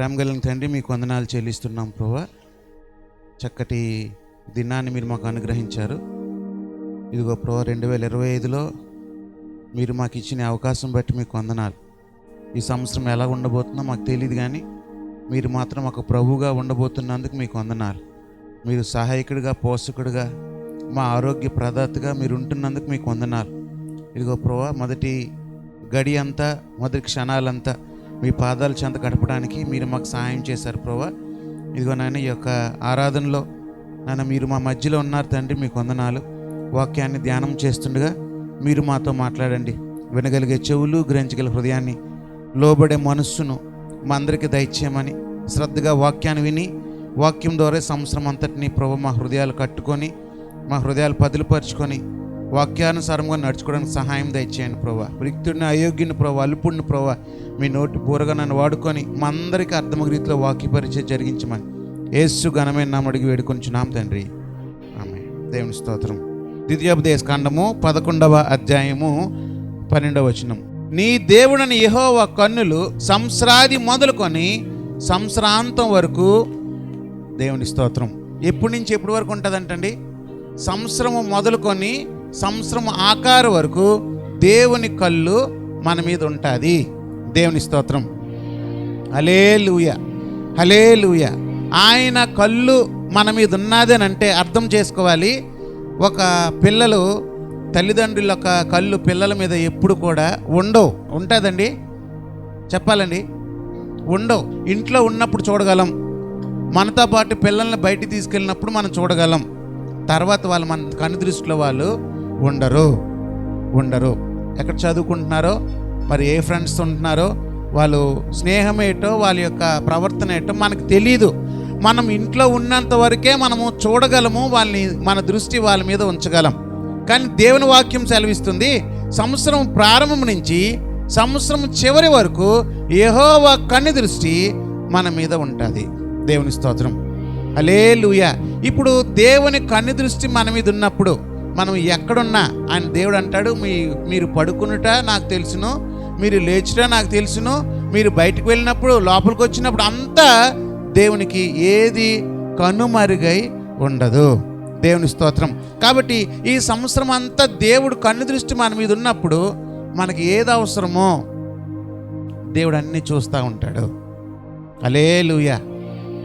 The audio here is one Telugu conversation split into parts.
ప్రేమగలిగిన తండ్రి, మీకు వందనాలు చెల్లిస్తున్నాం ప్రభువా. చక్కటి దినాన్ని మీరు మాకు అనుగ్రహించారు. ఇదిగో ప్రభువా, 2025లో మీరు మాకు ఇచ్చిన అవకాశం బట్టి మీకు వందనాలు. ఈ సంవత్సరం ఎలా ఉండబోతుందో మాకు తెలియదు, కానీ మీరు మాత్రం ఒక ప్రభువుగా ఉండబోతున్నందుకు మీకు వందనాలు. మీరు సహాయకుడిగా, పోషకుడిగా, మా ఆరోగ్య ప్రదాతగా మీరు ఉంటున్నందుకు మీకు వందనాలు. ఇదిగో ప్రభువా, మొదటి గడి అంతా, మొదటి క్షణాలంతా మీ పాదాల చెంత గడపడానికి మీరు మాకు సహాయం చేశారు ప్రభువా. ఇదిగో నాయన, ఈ యొక్క ఆరాధనలో నాయన మీరు మా మధ్యలో ఉన్నారు తండ్రి, మీకు వందనాలు. వాక్యాన్ని ధ్యానం చేస్తుండగా మీరు మాతో మాట్లాడండి. వినగలిగే చెవులు, గ్రహించగల హృదయాన్ని, లోబడే మనస్సును మా అందరికీ దయచేయమని శ్రద్ధగా వాక్యాన్ని విని, వాక్యం ద్వారా సంవత్సరం అంతటిని ప్రభు మా హృదయాలు కట్టుకొని, మా హృదయాలు పదులుపరుచుకొని వాక్యానుసారంగా నడుచుకోవడానికి సహాయం దయచేయండి ప్రభా. రిక్తుడిని, అయోగ్యుని ప్రభా, అల్పుడిని ప్రభా, మీ నోటి బూరగా నన్ను వాడుకొని మా అందరికీ అర్థమగు రీతిలో వాక్య పరిచయం జరిగించమని యేసు ఘనమైన నామమున అడిగి వేడుకొంచున్నాం తండ్రి, ఆమేన్. దేవుని స్తోత్రం. ద్వితీయోపదేశ కాండము 11వ అధ్యాయము 12వ వచనం. నీ దేవుడని యెహోవా కన్నులు సంవత్సరాది మొదలుకొని సంవత్సరాంతం వరకు, దేవుని స్తోత్రం, ఎప్పటి నుంచి ఎప్పటి వరకు ఉంటుందంటండి? సంవత్సరము మొదలుకొని సంవత్సరం ఆకారు వరకు దేవుని కళ్ళు మన మీద ఉంటుంది. దేవుని స్తోత్రం. హల్లెలూయా, హల్లెలూయా. ఆయన కళ్ళు మన మీద ఉన్నది అని అంటే అర్థం చేసుకోవాలి. ఒక పిల్లలు, తల్లిదండ్రుల యొక్క కళ్ళు పిల్లల మీద ఎప్పుడు కూడా ఉండవు. ఉంటుందండి? చెప్పాలండి, ఉండవు. ఇంట్లో ఉన్నప్పుడు చూడగలం, మనతో పాటు పిల్లల్ని బయటికి తీసుకెళ్ళినప్పుడు మనం చూడగలం. తర్వాత వాళ్ళు మన కను దృష్టిలో వాళ్ళు ఉండరు. ఎక్కడ చదువుకుంటున్నారో, మరి ఏ ఫ్రెండ్స్ ఉంటున్నారో, వాళ్ళు స్నేహం ఏటో, వాళ్ళ యొక్క ప్రవర్తన ఏటో మనకు తెలియదు. మనం ఇంట్లో ఉన్నంత వరకే మనము చూడగలము, వాళ్ళని, మన దృష్టి వాళ్ళ మీద ఉంచగలం. కానీ దేవుని వాక్యం సెలవిస్తుంది, సంవత్సరం ప్రారంభం నుంచి సంవత్సరం చివరి వరకు యెహోవా కన్ను దృష్టి మన మీద ఉంటుంది. దేవుని స్తోత్రం. హల్లెలూయా. ఇప్పుడు దేవుని కన్ను దృష్టి మన మీద ఉన్నప్పుడు మనం ఎక్కడున్నా ఆయన దేవుడు అంటాడు, మీరు పడుకునుట నాకు తెలుసును, మీరు లేచుట నాకు తెలుసును, మీరు బయటకు వెళ్ళినప్పుడు, లోపలికి వచ్చినప్పుడు అంతా దేవునికి ఏది కనుమరుగై ఉండదు. దేవుని స్తోత్రం. కాబట్టి ఈ సంవత్సరం అంతా దేవుడు కన్ను దృష్టి మన మీద ఉన్నప్పుడు మనకి ఏది అవసరమో దేవుడు అన్నీ చూస్తూ ఉంటాడు. హల్లెలూయా,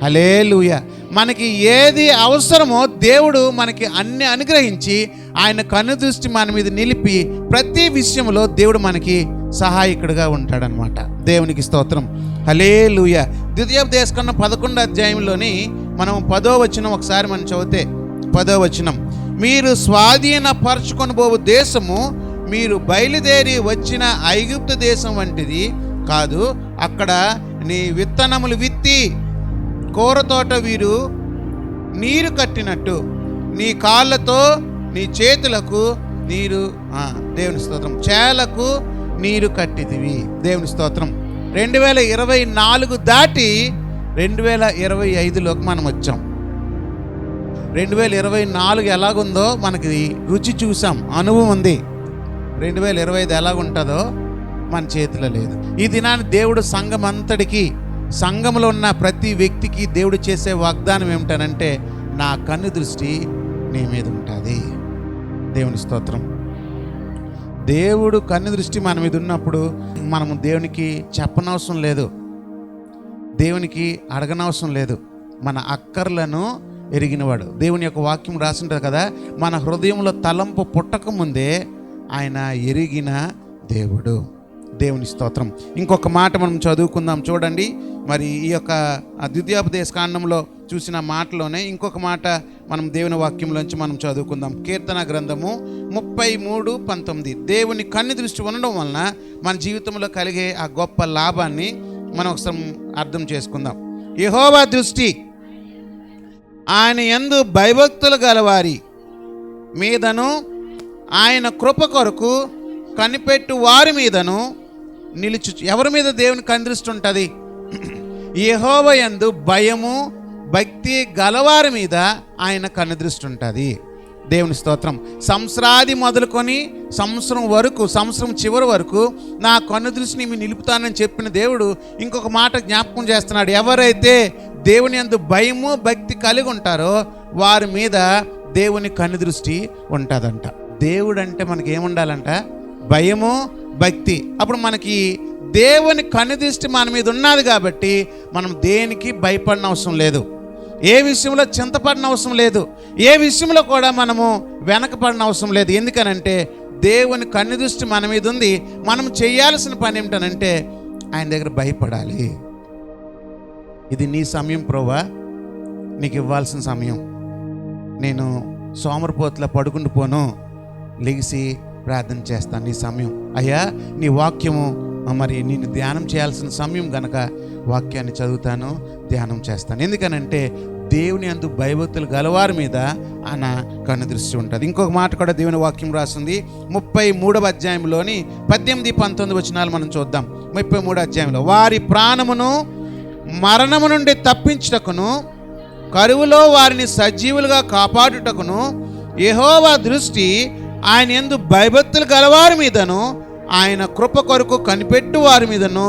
హల్లెలూయా. మనకి ఏది అవసరమో దేవుడు మనకి అన్ని అనుగ్రహించి ఆయన కన్ను దృష్టి మన మీద నిలిపి ప్రతి విషయంలో దేవుడు మనకి సహాయకుడిగా ఉంటాడనమాట. దేవునికి స్తోత్రం. హల్లెలూయా. ద్వితీయోపదేశ కాండం 11వ అధ్యాయంలోని మనం 10వ వచనం ఒకసారి మనం చదివితే, 10వ వచనం, మీరు స్వాధీనపరచుకొని పోవు దేశము మీరు బయలుదేరి వచ్చిన ఐగుప్తు దేశం వంటిది కాదు. అక్కడ నీ విత్తనములు విత్తి కూరతోట వీరు నీరు కట్టినట్టు నీ కాళ్ళతో నీ చేతులకు నీరు, దేవుని స్తోత్రం, చేలకు నీరు కట్టిదివి. దేవుని స్తోత్రం. 2024 దాటి 2025లోకి మనం వచ్చాం. 2024 ఎలాగుందో మనకి రుచి చూసాం, అనుభవం ఉంది. 2025 ఎలాగుంటుందో మన చేతిలో లేదు. ఈ దినాన్ని దేవుడు సంఘం అంతటికి, సంఘంలో ఉన్న ప్రతి వ్యక్తికి దేవుడు చేసే వాగ్దానం ఏమిటనంటే, నా కన్ను దృష్టి నీ మీద ఉంటుంది. దేవుని స్తోత్రం. దేవుడు కన్ను దృష్టి మన మీద ఉన్నప్పుడు మనము దేవునికి చెప్పనవసరం లేదు, దేవునికి అడగనవసరం లేదు. మన అక్కర్లను ఎరిగినవాడు. దేవుని యొక్క వాక్యం రాసింటారు కదా, మన హృదయంలో తలంపు పుట్టక ముందే ఆయన ఎరిగిన దేవుడు. దేవుని స్తోత్రం. ఇంకొక మాట మనం చదువుకుందాం చూడండి. మరి ఈ యొక్క ద్వితీయోపదేశ కాండంలో చూసిన మాటలోనే ఇంకొక మాట మనం దేవుని వాక్యంలోంచి మనం చదువుకుందాం. కీర్తన గ్రంథము 33:19. దేవుని కన్ను దృష్టి ఉండడం వలన మన జీవితంలో కలిగే ఆ గొప్ప లాభాన్ని మనం ఒకసారి అర్థం చేసుకుందాం. యెహోవా దృష్టి ఆయన యందు భయభక్తులు గలవారి మీదను, ఆయన కృప కొరకు కనిపెట్టు వారి మీదను నిలుచు. ఎవరి మీద దేవుని కన్ను దృష్టి ఉంటుంది? యెహోవా యందు భయము భక్తి గలవారి మీద ఆయన కన్ను దృష్టి ఉంటుంది. దేవుని స్తోత్రం. సంవత్సరాది మొదలుకొని సంవత్సరం చివరి వరకు నా కన్నుదృష్టిని మీ నిలుపుతానని చెప్పిన దేవుడు ఇంకొక మాట జ్ఞాపకం చేస్తున్నాడు. ఎవరైతే దేవుని యందు భయము భక్తి కలిగి ఉంటారో వారి మీద దేవుని కన్నుదృష్టి ఉంటుందంట. దేవుడు అంటే మనకి ఏముండాలంట? భయము భక్తి. అప్పుడు మనకి దేవుని కన్నుదృష్టి మన మీద ఉన్నది కాబట్టి మనం దేనికి భయపడిన అవసరం లేదు, ఏ విషయంలో చింతపడిన అవసరం లేదు, ఏ విషయంలో కూడా మనము వెనకపడిన అవసరం లేదు. ఎందుకనంటే దేవుని కన్నుదృష్టి మన మీద ఉంది. మనం చేయాల్సిన పని ఏమిటనంటే ఆయన దగ్గర భయపడాలి. ఇది నీ సమయం ప్రభువా, నీకు ఇవ్వాల్సిన సమయం. నేను సోమరిపోతులా పడుకుంటూ పోను, లెగిసి ప్రార్థన చేస్తాను. నీ సమయం అయ్యా, నీ వాక్యము మరి నేను ధ్యానం చేయాల్సిన సమయం గనక వాక్యాన్ని చదువుతాను, ధ్యానం చేస్తాను. ఎందుకనంటే దేవుని యందు భయభక్తులు గలవారి మీద ఆయన కన్నుదృష్టి ఉంటుంది. ఇంకొక మాట కూడా దేవుని వాక్యం రాసింది 33వ అధ్యాయంలోని 18-19 వచనాలు మనం చూద్దాం. 33వ అధ్యాయంలో, వారి ప్రాణమును మరణము నుండి తప్పించుటకును కరువులో వారిని సజీవులుగా కాపాడుటకును యెహోవా దృష్టి ఆయన యందు భయభక్తులు గలవారి మీదను ఆయన కృప కొరకు కనిపెట్టు వారి మీదను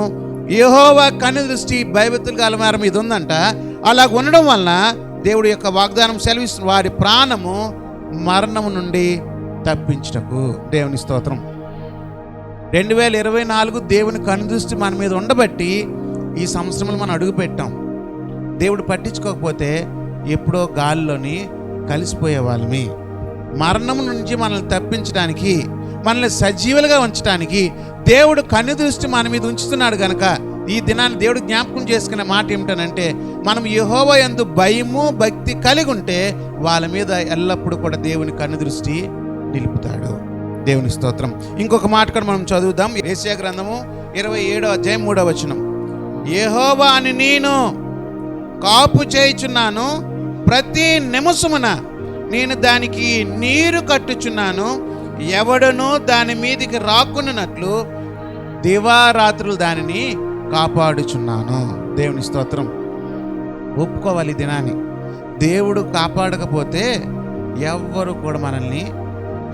యెహోవా కన్నుదృష్టి భయభక్తులు గలవారి మీద ఉందంట. అలా ఉండడం వలన దేవుడి యొక్క వాగ్దానం సెలవిస్తుంది, వారి ప్రాణము మరణము నుండి తప్పించుటకు. దేవుని స్తోత్రం. 2024 దేవుని కన్నుదృష్టి మన మీద ఉండబట్టి ఈ సంవత్సరంలో మనం అడుగు పెట్టాం. దేవుడు పట్టించుకోకపోతే ఎప్పుడో గాలిలోని కలిసిపోయే వాళ్ళమి. మరణం నుంచి మనల్ని తప్పించడానికి, మనల్ని సజీవులుగా ఉంచడానికి దేవుడు కన్నుదృష్టి మన మీద ఉంచుతున్నాడు కనుక ఈ దినాన్ని దేవుడు జ్ఞాపకం చేసుకునే మాట ఏమిటనంటే, మనం యెహోవా యందు భయము భక్తి కలిగి ఉంటే వాళ్ళ మీద ఎల్లప్పుడూ కూడా దేవుని కన్నుదృష్టి నిలుపుతాడు. దేవుని స్తోత్రం. ఇంకొక మాట కూడా మనం చదువుదాం. యెషయా గ్రంథము 27వ అధ్యాయం 3వ వచనం, యెహోవా అని నేను కాపు చేయుచున్నాను, ప్రతి నిమిషమున నేను దానికి నీరు కట్టుచున్నాను, ఎవడనూ దాని మీదికి రాకున్నట్లు దివారాత్రులు దానిని కాపాడుచున్నాను. దేవుని స్తోత్రం. ఒప్పుకోవాలి ఈ దినాన్ని. దేవుడు కాపాడకపోతే ఎవ్వరు కూడా మనల్ని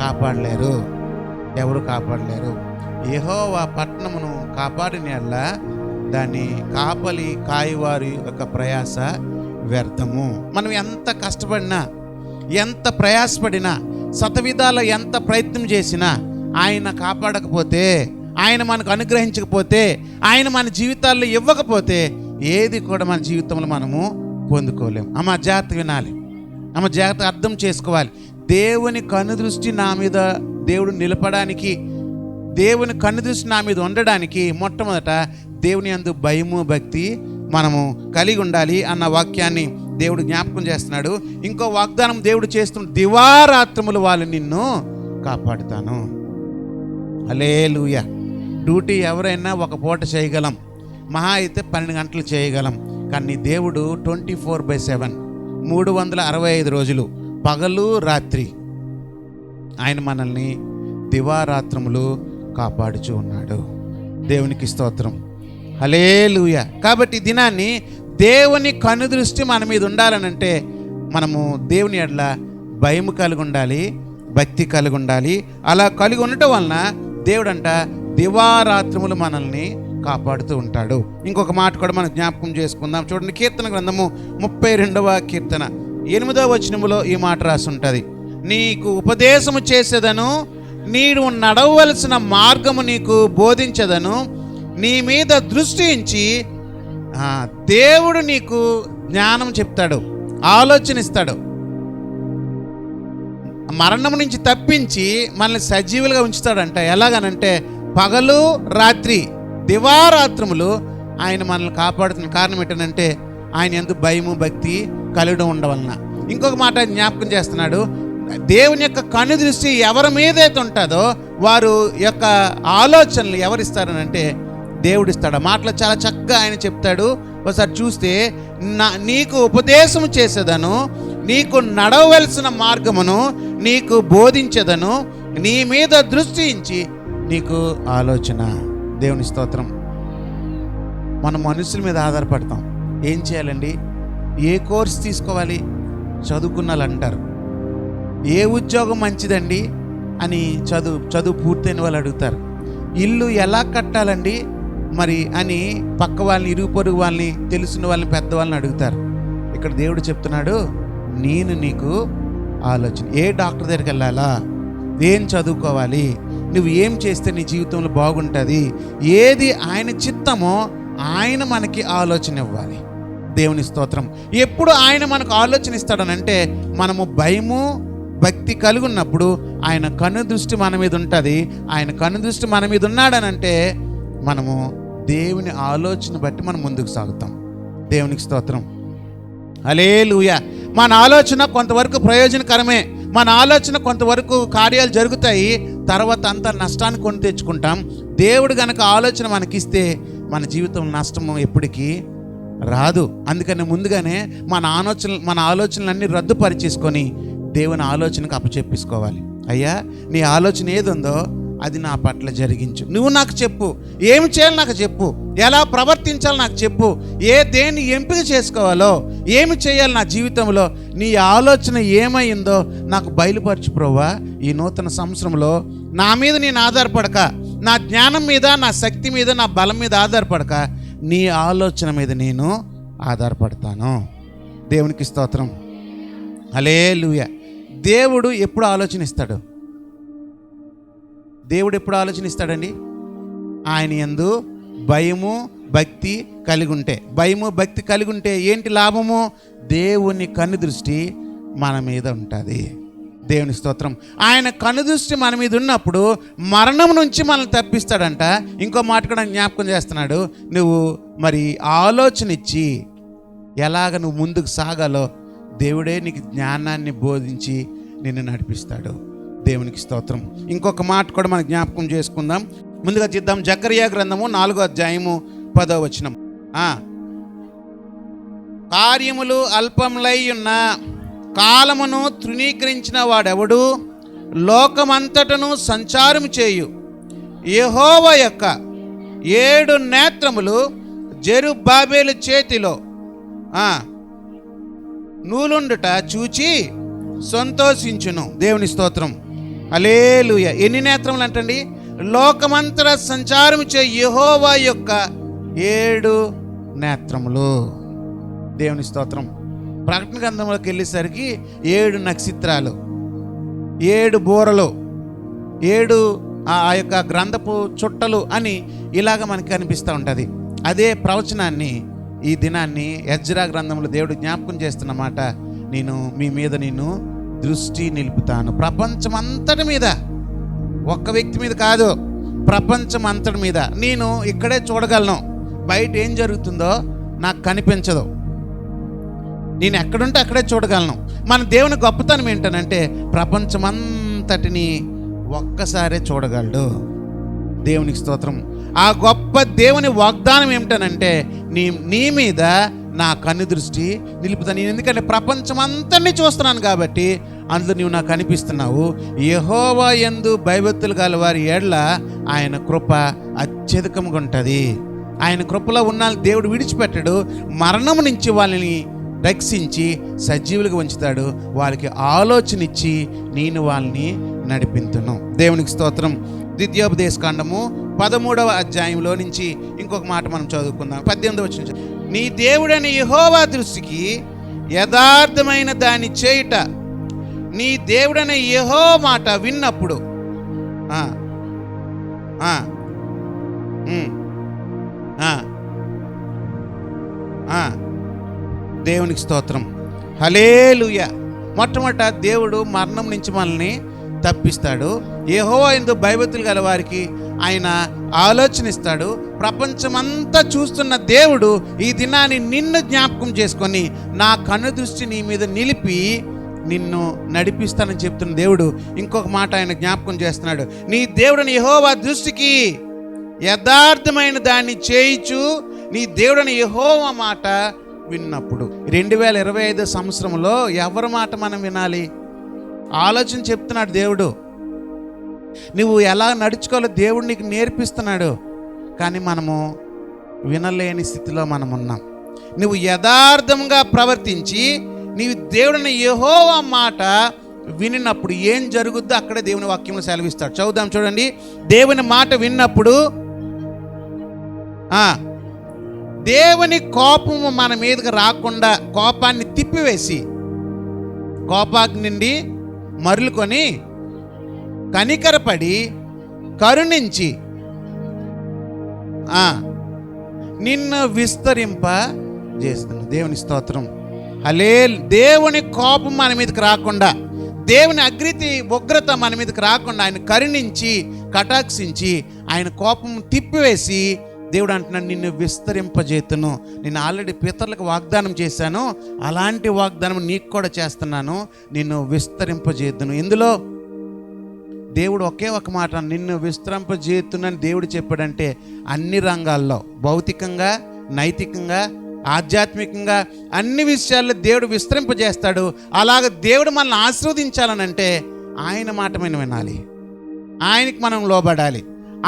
కాపాడలేరు, ఎవరు కాపాడలేరు. యెహోవా పట్టణమును కాపాడిన యెడల దాన్ని కాపలి కాయవారి యొక్క ప్రయాస వ్యర్థము. మనం ఎంత కష్టపడినా, ఎంత ప్రయాసపడినా, శతవిధాల ఎంత ప్రయత్నం చేసినా ఆయన కాపాడకపోతే, ఆయన మనకు అనుగ్రహించకపోతే, ఆయన మన జీవితాల్లో ఇవ్వకపోతే ఏది కూడా మన జీవితంలో మనము పొందుకోలేము. అమ్మ జాగ్రత్త వినాలి, అమ్మ జాగ్రత్త అర్థం చేసుకోవాలి. దేవుని కన్నుదృష్టి నా మీద దేవుడు నిలపడానికి, దేవుని కన్నుదృష్టి నా మీద ఉండడానికి మొట్టమొదట దేవుని యందు భయము భక్తి మనము కలిగి ఉండాలి అన్న వాక్యాన్ని దేవుడు జ్ఞాపకం చేస్తున్నాడు. ఇంకో వాగ్దానం దేవుడు చేస్తున్న, దివారాత్రములు వాళ్ళు నిన్ను కాపాడుతాను. హల్లెలూయా. డ్యూటీ ఎవరైనా ఒక పూట చేయగలం, మహా అయితే 12 గంటలు చేయగలం. కానీ దేవుడు 24/7 365 రోజులు పగలు రాత్రి ఆయన మనల్ని దివారాత్రములు కాపాడుచూ ఉన్నాడు. దేవునికి స్తోత్రం. హల్లెలూయా. కాబట్టి దినాన్ని దేవుని కన్నుదృష్టి మన మీద ఉండాలనంటే మనము దేవుని ఎడల భయం కలిగి ఉండాలి, భక్తి కలిగి ఉండాలి. అలా కలిగి ఉండటం వలన దేవుడంట దివారాత్రములు మనల్ని కాపాడుతూ ఉంటాడు. ఇంకొక మాట కూడా మనం జ్ఞాపకం చేసుకుందాం. చూడండి, కీర్తన గ్రంథము 32వ కీర్తన 8వ వచనములో ఈ మాట రాసి ఉంటుంది, నీకు ఉపదేశము చేసేదను, నీవు నడవలసిన మార్గము నీకు బోధించదను, నీ మీద దృష్టి ఉంచి దేవుడు నీకు జ్ఞానం చెప్తాడు, ఆలోచన ఇస్తాడు. మరణం నుంచి తప్పించి మనల్ని సజీవులుగా ఉంచుతాడంట. ఎలాగనంటే పగలు రాత్రి దివారాత్రములు ఆయన మనల్ని కాపాడుతున్న కారణం ఏంటంటే ఆయన యందు భయము భక్తి కలిగి ఉండవలన. ఇంకొక మాట జ్ఞాపకం చేస్తున్నాడు, దేవుని యొక్క కన్నుదృష్టి ఎవరి మీదైతే ఉంటుందో వారు యొక్క ఆలోచనలు ఎవరిస్తారనంటే దేవుడిస్తాడు. ఆ మాటలు చాలా చక్కగా ఆయన చెప్తాడు. ఒకసారి చూస్తే, నీకు ఉపదేశం చేసేదను, నీకు నడవలసిన మార్గమును నీకు బోధించదను, నీ మీద దృష్టి ఉంచి నీకు ఆలోచన. దేవుని స్తోత్రం. మనం మనుషుల మీద ఆధారపడతాం. ఏం చేయాలండి? ఏ కోర్స్ తీసుకోవాలి? చదువుకున్న వాళ్ళు అంటారు, ఏ ఉద్యోగం మంచిదండి అని చదువు పూర్తయిన వాళ్ళు అడుగుతారు. ఇల్లు ఎలా కట్టాలండి మరి అని పక్క వాళ్ళని, ఇరుగు పొరుగు వాళ్ళని, తెలిసిన వాళ్ళని, పెద్దవాళ్ళని అడుగుతారు. ఇక్కడ దేవుడు చెప్తున్నాడు, నేను నీకు ఆలోచన, ఏ డాక్టర్ దగ్గరికి వెళ్ళాలా, ఏం చదువుకోవాలి, నువ్వు ఏం చేస్తే నీ జీవితంలో బాగుంటుంది, ఏది ఆయన చిత్తమో ఆయన మనకి ఆలోచన ఇవ్వాలి. దేవుని స్తోత్రం. ఎప్పుడు ఆయన మనకు ఆలోచన ఇస్తాడనంటే మనము భయము భక్తి కలిగి ఉన్నప్పుడు ఆయన కన్ను దృష్టి మన మీద ఉంటుంది. ఆయన కన్ను దృష్టి మన మీద ఉన్నాడనంటే మనము దేవుని ఆలోచన బట్టి మనం ముందుకు సాగుతాం. దేవునికి స్తోత్రం. హల్లెలూయా. మన ఆలోచన కొంతవరకు ప్రయోజనకరమే, మన ఆలోచన కొంతవరకు కార్యాలు జరుగుతాయి, తర్వాత అంతా నష్టాన్ని కొని తెచ్చుకుంటాం. దేవుడు గనక ఆలోచన మనకిస్తే మన జీవితం నష్టం ఎప్పటికీ రాదు. అందుకని ముందుగానే మన ఆలోచనలన్నీ రద్దుపరిచేసుకొని దేవుని ఆలోచనకు అప్పచెప్పించుకోవాలి. అయ్యా, నీ ఆలోచన ఏది ఉందో అది నా పట్ల జరిగించు, నువ్వు నాకు చెప్పు, ఏమి చేయాలి నాకు చెప్పు, ఎలా ప్రవర్తించాలి నాకు చెప్పు, దేన్ని ఎంపిక చేసుకోవాలో, ఏమి చేయాలి నా జీవితంలో, నీ ఆలోచన ఏమైందో నాకు బయలుపరచు ప్రభువా. ఈ నూతన సంవత్సరంలో నా మీద నేను ఆధారపడక, నా జ్ఞానం మీద, నా శక్తి మీద, నా బలం మీద ఆధారపడక నీ ఆలోచన మీద నేను ఆధారపడతాను. దేవునికి స్తోత్రం. హల్లెలూయా. దేవుడు ఎప్పుడు ఆలోచనిస్తాడు? దేవుడు ఎప్పుడు ఆలోచనిస్తాడండి? ఆయన యందు భయము భక్తి కలిగి ఉంటే. భయము భక్తి కలిగి ఉంటే ఏంటి లాభము? దేవుని కన్ను దృష్టి మన మీద ఉంటుంది. దేవుని స్తోత్రం. ఆయన కన్ను దృష్టి మన మీద ఉన్నప్పుడు మరణం నుంచి మనల్ని తప్పిస్తాడంట. ఇంకో మాట కూడా జ్ఞాపకం చేస్తున్నాడు, నువ్వు మరి ఆలోచన ఇచ్చి ఎలాగ నువ్వు ముందుకు సాగాలో దేవుడే నీకు జ్ఞానాన్ని బోధించి నిన్ను నడిపిస్తాడు. దేవునికి స్తోత్రం. ఇంకొక మాట కూడా మనం జ్ఞాపకం చేసుకుందాం. ముందుగా చూద్దాం జకర్యా గ్రంథము 4వ అధ్యాయము 10వ వచనం. కార్యములు అల్పములై ఉన్న కాలమును తృణీకరించిన వాడెవడు? లోకమంతటను సంచారము చేయు యెహోవా యొక్క 7 నేత్రములు జెరుబ్బాబెలు చేతిలో నూలుండుట చూచి సంతోషించును. దేవుని స్తోత్రం. హల్లెలూయా. ఎన్ని నేత్రములు అంటండి? లోకమంతర సంచారం చే యెహోవా యొక్క 7 నేత్రములు. దేవుని స్తోత్రం. ప్రకటన గ్రంథంలోకి వెళ్ళేసరికి 7 నక్షత్రాలు, 7 బూరలు, 7 ఆ యొక్క గ్రంథపు చుట్టలు అని ఇలాగ మనకి కనిపిస్తూ ఉంటుంది. అదే ప్రవచనాన్ని ఈ దినాన్ని ఎజ్రా గ్రంథంలో దేవుడు జ్ఞాపకం చేస్తున్నమాట. నేను మీ మీద నేను దృష్టి నిలుపుతాను. ప్రపంచం అంతటి మీద, ఒక్క వ్యక్తి మీద కాదు, ప్రపంచం అంతటి మీద. నేను ఇక్కడే చూడగలను, బయట ఏం జరుగుతుందో నాకు కనిపించదు. నేను ఎక్కడుంటే అక్కడే చూడగలను. మన దేవుని గొప్పతనం ఏంటనంటే ప్రపంచమంతటిని ఒక్కసారే చూడగలడు. దేవునికి స్తోత్రం. ఆ గొప్ప దేవుని వాగ్దానం ఏమిటనంటే నీ మీద నా కన్ను దృష్టి నిలుపుతాను. నేను ఎందుకంటే ప్రపంచం అంతని చూస్తున్నాను కాబట్టి అందులో నీవు నాకు కనిపిస్తున్నావు. యెహోవా యందు భయభక్తులు గల వారి ఎడల ఆయన కృప అత్యధికంగా ఉంటుంది. ఆయన కృపలో ఉన్న దేవుడు విడిచిపెట్టడు. మరణం నుంచి వాళ్ళని రక్షించి సజీవులుగా ఉంచుతాడు. వాళ్ళకి ఆలోచన ఇచ్చి నేను వాళ్ళని నడిపించును. దేవునికి స్తోత్రం. ద్వితీయోపదేశ కాండము 13వ అధ్యాయంలో నుంచి ఇంకొక మాట మనం చదువుకుందాం. 18వ వచనం. నీ దేవుడైన యెహోవా దృష్టికి యథార్థమైన దాన్ని చేయుట, నీ దేవుడైన యెహోవా మాట విన్నప్పుడు దేవునికి స్తోత్రం. హల్లెలూయా. మొట్టమొదట దేవుడు మరణం నుంచి మనల్ని తప్పిస్తాడు. యెహోవా యందు భయభక్తులు గల వారికి ఆయన ఆలోచనిస్తాడు. ప్రపంచమంతా చూస్తున్న దేవుడు ఈ దినాన్ని నిన్ను జ్ఞాపకం చేసుకొని నా కన్ను దృష్టి నీ మీద నిలిపి నిన్ను నడిపిస్తానని చెప్తున్న దేవుడు ఇంకొక మాట ఆయన జ్ఞాపకం చేస్తున్నాడు. నీ దేవుడిని యెహోవా దృష్టికి యథార్థమైన దాన్ని చేయించు, నీ దేవుడిని యెహోవా మాట విన్నప్పుడు. 2025 సంవత్సరంలో ఎవరి మాట మనం వినాలి? ఆలోచన చెప్తున్నాడు దేవుడు. నువ్వు ఎలా నడుచుకోవాలో దేవుడు నీకు నేర్పిస్తున్నాడు. కానీ మనము వినలేని స్థితిలో మనం ఉన్నాం. నువ్వు యథార్థంగా ప్రవర్తించి నీవు దేవుడిని యెహోవా మాట వినినప్పుడు ఏం జరుగుద్దో అక్కడే దేవుని వాక్యంలో సెలవిస్తాడు. చదువుదాం చూడండి. దేవుని మాట విన్నప్పుడు దేవుని కోపము మన మీదకి రాకుండా కోపాన్ని తిప్పివేసి కోపాగ్ని నుండి మరలుకొని కనికరపడి కరుణించి నిన్ను విస్తరింప చేస్తున్నాను. దేవుని స్తోత్రం. దేవుని కోపం మన మీదకి రాకుండా, దేవుని ఉగ్రత మన మీదకి రాకుండా ఆయన కరుణించి కటాక్షించి ఆయన కోపం తిప్పివేసి దేవుడు అంటున్నాడు, నిన్ను విస్తరింపజేతును. నేను ఆల్రెడీ పితరులకు వాగ్దానం చేశాను, అలాంటి వాగ్దానం నీకు కూడా చేస్తున్నాను, నిన్ను విస్తరింపజేతును. ఇందులో దేవుడు ఒకే ఒక మాట, నిన్ను విస్తరింపజేతునని దేవుడు చెప్పాడంటే అన్ని రంగాల్లో, భౌతికంగా, నైతికంగా, ఆధ్యాత్మికంగా అన్ని విషయాల్లో దేవుడు విస్తరింపజేస్తాడు. అలాగ దేవుడు మనల్ని ఆశీర్వదించాలనంటే ఆయన మాట మనం వినాలి, ఆయనకి మనం లోబడాలి,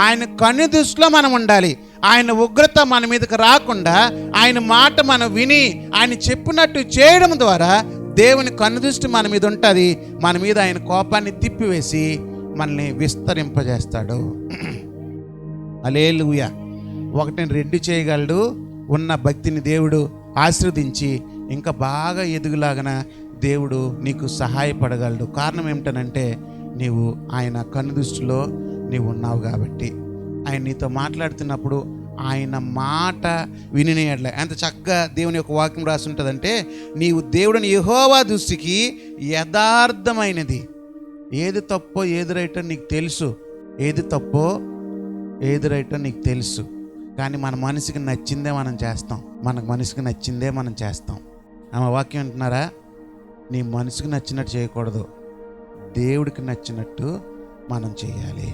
ఆయన కన్ను దృష్టిలో మనం ఉండాలి. ఆయన ఉగ్రత మన మీదకి రాకుండా ఆయన మాట మనం విని ఆయన చెప్పినట్టు చేయడం ద్వారా దేవుని కన్ను దృష్టి మన మీద ఉంటుంది. మన మీద ఆయన కోపాన్ని తిప్పివేసి మనల్ని విస్తరింపజేస్తాడు. హల్లెలూయా. ఒకటిని రెండు చేయగలడు. ఉన్న భక్తిని దేవుడు ఆశీర్వదించి ఇంకా బాగా ఎదుగులాగన దేవుడు నీకు సహాయపడగలడు. కారణం ఏమిటనంటే నీవు ఆయన కన్ను దృష్టిలో నీవు ఉన్నావు కాబట్టి. ఆయన నీతో మాట్లాడుతున్నప్పుడు ఆయన మాట వినినేయట్లే. ఎంత చక్కగా దేవుని యొక్క వాక్యం రాసి ఉంటుందంటే, నీవు దేవుడిని యెహోవా దృష్టికి యథార్థమైనది, ఏది తప్పో ఏది రైటో నీకు తెలుసు, ఏది తప్పో ఏది రైటో నీకు తెలుసు. కానీ మన మనసుకి నచ్చిందే మనం చేస్తాం, మనకు మనసుకి నచ్చిందే మనం చేస్తాం. ఆమె వాక్యం అంటున్నారా, నీ మనసుకు నచ్చినట్టు చేయకూడదు, దేవుడికి నచ్చినట్టు మనం చేయాలి.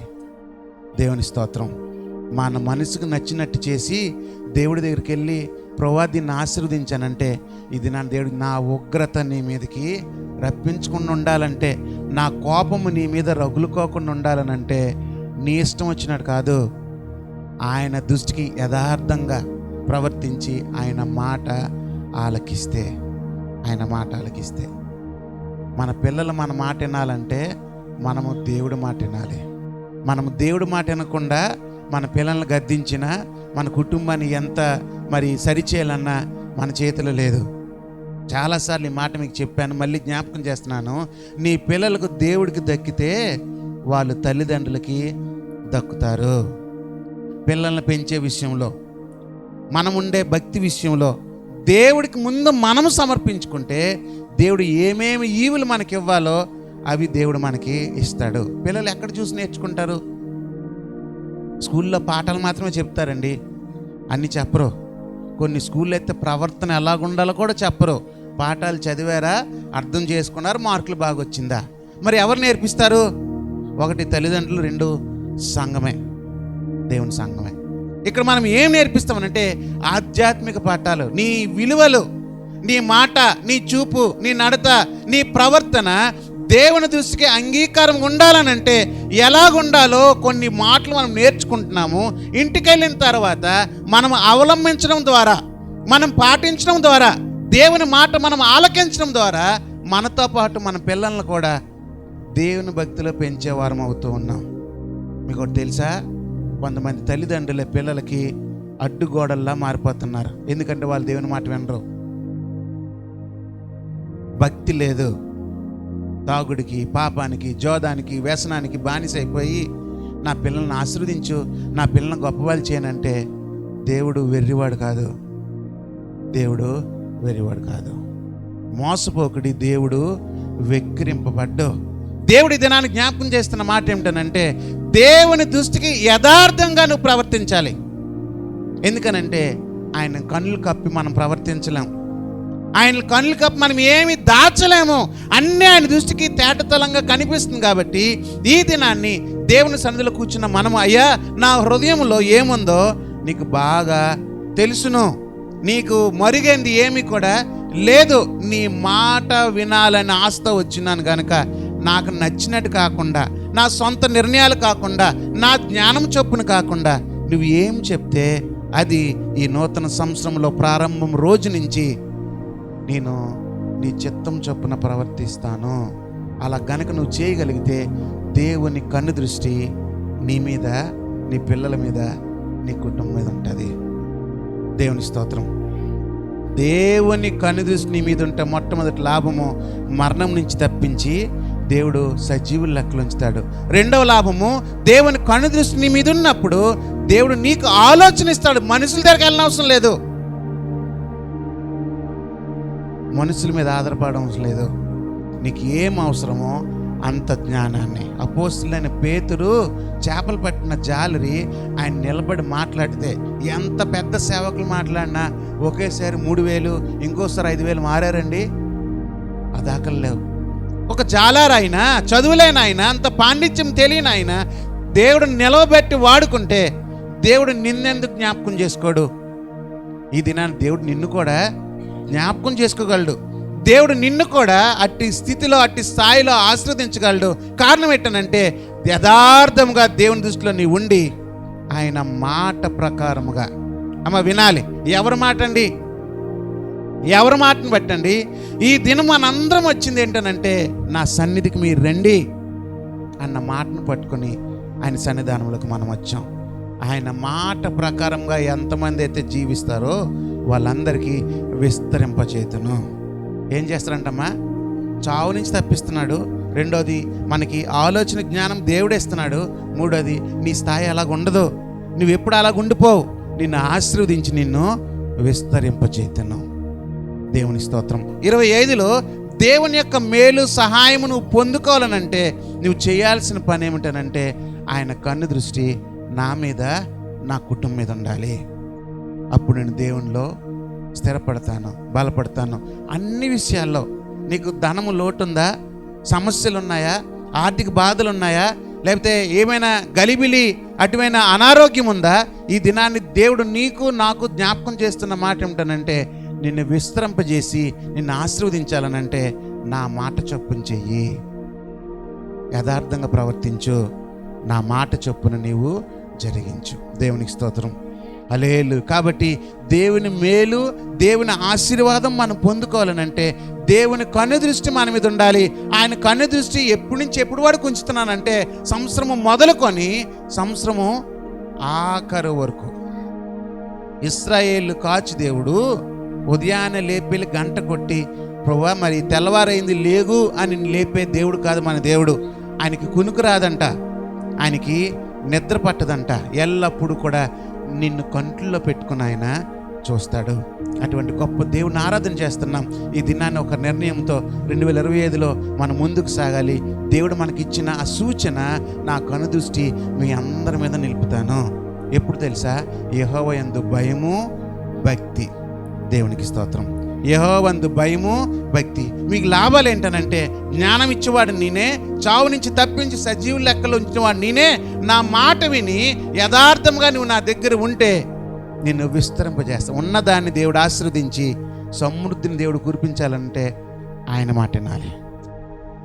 దేవుని స్తోత్రం. మన మనసుకు నచ్చినట్టు చేసి దేవుడి దగ్గరికి వెళ్ళి, ప్రభువా దీన్ని ఆశీర్వదించానంటే, ఇది నా దేవుడికి, నా ఉగ్రత నీ మీదకి రప్పించకుండా ఉండాలంటే, నా కోపము నీ మీద రగులుకోకుండా ఉండాలనంటే నీ ఇష్టం వచ్చినట్టు కాదు, ఆయన దృష్టికి యథార్థంగా ప్రవర్తించి ఆయన మాట ఆలకిస్తే, మన పిల్లలు మన మాట వినాలంటే మనము దేవుడి మాట వినాలి. మనము దేవుడి మాట వినకుండా మన పిల్లల్ని గద్దించినా, మన కుటుంబాన్ని ఎంత సరిచేయాలన్నా మన చేతిలో లేదు. చాలాసార్లు ఈ మాట మీకు చెప్పాను, మళ్ళీ జ్ఞాపకం చేస్తున్నాను. నీ పిల్లలకు దేవుడికి దక్కితే వాళ్ళు తల్లిదండ్రులకి దక్కుతారు. పిల్లల్ని పెంచే విషయంలో, మనం ఉండే భక్తి విషయంలో దేవుడికి ముందు మనము సమర్పించుకుంటే దేవుడు ఏమేమి ఈవులు మనకి ఇవ్వాలో అవి దేవుడు మనకి ఇస్తాడు. పిల్లలు ఎక్కడ చూసి నేర్చుకుంటారు? స్కూల్లో పాఠాలు మాత్రమే చెప్తారండి, అన్నీ చెప్పరు. కొన్ని స్కూల్లో అయితే ప్రవర్తన ఎలాగుండాలో కూడా చెప్పరు. పాఠాలు చదివారా, అర్థం చేసుకున్నారు, మార్కులు బాగా వచ్చిందా, మరి ఎవరు నేర్పిస్తారు? ఒకటి తల్లిదండ్రులు, రెండు సంఘమే, దేవుని సంఘమే. ఇక్కడ మనం ఏం నేర్పిస్తామనంటే ఆధ్యాత్మిక పాఠాలు. నీ విలువలు, నీ మాట, నీ చూపు, నీ నడత, నీ ప్రవర్తన దేవుని దృష్టికి అంగీకారం ఉండాలనంటే ఎలాగుండాలో కొన్ని మాటలు మనం నేర్చుకుంటున్నాము. ఇంటికి వెళ్ళిన తర్వాత మనం అవలంబించడం ద్వారా, మనం పాటించడం ద్వారా, దేవుని మాట మనం ఆలకించడం ద్వారా మనతో పాటు మన పిల్లలను కూడా దేవుని భక్తిలో పెంచేవారం అవుతూ ఉన్నాం. మీకు ఒకటి తెలుసా, కొంతమంది తల్లిదండ్రుల పిల్లలకి అడ్డుగోడల్లా మారిపోతున్నారు. ఎందుకంటే వాళ్ళు దేవుని మాట వినరు, భక్తి లేదు, తాగుడికి, పాపానికి, జోదానికి, వ్యసనానికి బానిసైపోయి నా పిల్లల్ని ఆశీర్వదించు, నా పిల్లల్ని గొప్పవాళ్ళు చేయనంటే దేవుడు వెర్రివాడు కాదు, దేవుడు వెర్రివాడు కాదు. మోసపోకుడి, దేవుడు వెక్కిరింపబడ్డు. దేవుడి దినాన్ని జ్ఞాపకం చేస్తున్న మాట ఏమిటనంటే దేవుని దృష్టికి యథార్థంగా నువ్వు ప్రవర్తించాలి. ఎందుకనంటే ఆయన కన్నులు కప్పి మనం ప్రవర్తించలేం, ఆయన కన్నులు కప్పి మనం ఏమి దాచలేము, అన్నీ ఆయన దృష్టికి తేటతలంగా కనిపిస్తుంది. కాబట్టి ఈ దినాన్ని దేవుని సన్నిధిలో కూర్చున్న మనము, అయ్యా నా హృదయంలో ఏముందో నీకు బాగా తెలుసును, నీకు మరుగైంది ఏమీ కూడా లేదు, నీ మాట వినాలని ఆశతో వచ్చినాను కనుక నాకు నచ్చినట్టు కాకుండా, నా సొంత నిర్ణయాలు కాకుండా, నా జ్ఞానం చొప్పున కాకుండా నువ్వు ఏం చెప్తే అది ఈ నూతన సంవత్సరంలో ప్రారంభం రోజు నుంచి నేను నీ చిత్తం చొప్పున ప్రవర్తిస్తాను. అలా గనక నువ్వు చేయగలిగితే దేవుని కన్ను దృష్టి నీ మీద, నీ పిల్లల మీద, నీ కుటుంబం మీద ఉంటుంది. దేవుని స్తోత్రం. దేవుని కన్ను దృష్టి నీ మీద ఉంటే మొట్టమొదటి లాభము మరణం నుంచి తప్పించి దేవుడు సజీవుల లెక్కలు ఉంచుతాడు. రెండవ లాభము, దేవుని కన్ను దృష్టి నీ మీద ఉన్నప్పుడు దేవుడు నీకు ఆలోచన ఇస్తాడు. మనుషుల దగ్గరికి వెళ్ళిన అవసరం లేదు, మనుషుల మీద ఆధారపడడం అవసరం లేదు. నీకు ఏం అవసరమో అంత జ్ఞానాన్ని. అపోస్తలుడైన పేతురు చేపలు పట్టిన జాలరి ఆయన నిలబడి మాట్లాడితే ఎంత పెద్ద సేవకులు మాట్లాడినా ఒకేసారి 3,000 ఇంకోసారి 5,000 మారారండి. అదాకలు లేవు. ఒక జాలారు ఆయన, చదువులేని ఆయన, అంత పాండిత్యం తెలియని ఆయన దేవుడు నిలవబెట్టి వాడుకుంటే దేవుడు నిన్నెందుకు జ్ఞాపకం చేసుకోడు? ఈ దినాన్ని దేవుడు నిన్ను కూడా జ్ఞాపకం చేసుకోగలడు. దేవుడు నిన్ను కూడా అట్టి స్థితిలో, అట్టి స్థాయిలో ఆశీర్వదించగలడు. కారణం ఏంటనంటే యథార్థముగా దేవుని దృష్టిలో నీ ఉండి ఆయన మాట ప్రకారముగా. అమ్మ వినాలి, ఎవరి మాట అండి? ఎవరి మాటను బట్టండి? ఈ దినం మనందరం వచ్చింది ఏంటనంటే నా సన్నిధికి మీరు రండి అన్న మాటను పట్టుకొని ఆయన సన్నిధానంలోకి మనం వచ్చాం. ఆయన మాట ప్రకారంగా ఎంతమంది అయితే జీవిస్తారో వాళ్ళందరికీ విస్తరింపచేతును. ఏం చేస్తారంటమ్మా? చావు నుంచి తప్పిస్తున్నాడు. రెండోది, మనకి ఆలోచన జ్ఞానం దేవుడే ఇస్తున్నాడు. మూడోది, నీ స్థాయి అలాగ ఉండదు, నువ్వు ఎప్పుడు అలాగ ఉండిపోవు. నిన్ను ఆశీర్వదించి నిన్ను విస్తరింపచేతును. దేవుని స్తోత్రం. 25లో దేవుని యొక్క మేలు సహాయము నువ్వు పొందుకోవాలనంటే నువ్వు చేయాల్సిన పని ఏమిటనంటే ఆయన కన్ను దృష్టి నా మీద, నా కుటుంబం మీద ఉండాలి. అప్పుడు నేను దేవునిలో స్థిరపడతాను, బలపడతాను. అన్ని విషయాల్లో నీకు ధనము లోటుందా, సమస్యలు ఉన్నాయా, ఆర్థిక బాధలు ఉన్నాయా, లేకపోతే ఏమైనా గలిబిలి అటువైన అనారోగ్యం ఉందా, ఈ దినాన్ని దేవుడు నీకు నాకు జ్ఞాపకం చేస్తున్న మాట ఏమిటనంటే నిన్ను విస్తరింపజేసి నిన్ను ఆశీర్వదించాలనంటే నా మాట చొప్పున చెయ్యి, యథార్థంగా ప్రవర్తించు, నా మాట చొప్పున నీవు జరిగించు. దేవునికి స్తోత్రం. హల్లెలూయా. కాబట్టి దేవుని మేలు, దేవుని ఆశీర్వాదం మనం పొందుకోవాలనంటే దేవుని కన్ను దృష్టి మన మీద ఉండాలి. ఆయన కన్ను దృష్టి ఎప్పటి నుంచి ఎప్పుడు వరకు ఉంచుతున్నానంటే సంవత్సరము మొదలుకొని సంవత్సరము ఆఖరు వరకు. ఇశ్రాయేలు కాచి దేవుడు ఉదయాన్నే లేపి గంట కొట్టి ప్రభువా మరి తెల్లవారైంది లేగు అని లేపే దేవుడు కాదు మన దేవుడు. ఆయనకి కునుకు రాదంట, ఆయనకి నిద్ర పట్టదంట. ఎల్లప్పుడూ కూడా నిన్ను కంట్లో పెట్టుకుని ఆయన చూస్తాడు. అటువంటి గొప్ప దేవుని ఆరాధన చేస్తున్నాం. ఈ దినాన్ని ఒక నిర్ణయంతో 2025లో మనం ముందుకు సాగాలి. దేవుడు మనకిచ్చిన ఆ సూచన, నా కనుదృష్టి మీ అందరి మీద నిలుపుతాను. ఎప్పుడు తెలుసా? యెహోవా యందు భయము, భక్తి. దేవునికి స్తోత్రం. యెహోవా యందు భయము, భక్తి. మీకు లాభాలు ఏంటనంటే జ్ఞానం ఇచ్చేవాడు నేనే, చావు నుంచి తప్పించి సజీవుల లెక్కలో ఉంచినవాడు నేనే. నా మాట విని యథార్థంగా నువ్వు నా దగ్గర ఉంటే నిన్ను విస్తరింపజేస్తా. ఉన్నదాన్ని దేవుడు ఆశీర్వదించి సమృద్ధిని దేవుడు కురిపించాలంటే ఆయన మాట వినాలి,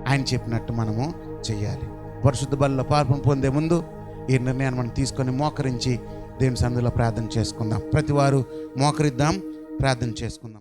ఆయన చెప్పినట్టు మనము చెయ్యాలి. పరిశుద్ధ బలిలో పాల్పొందు పొందే ముందు ఈ నిర్ణయాన్ని మనం తీసుకొని మోకరించి దేవుని సన్నిధిలో ప్రార్థన చేసుకుందాం. ప్రతి వారు మోకరిద్దాం, ప్రార్థన చేసుకుందాం.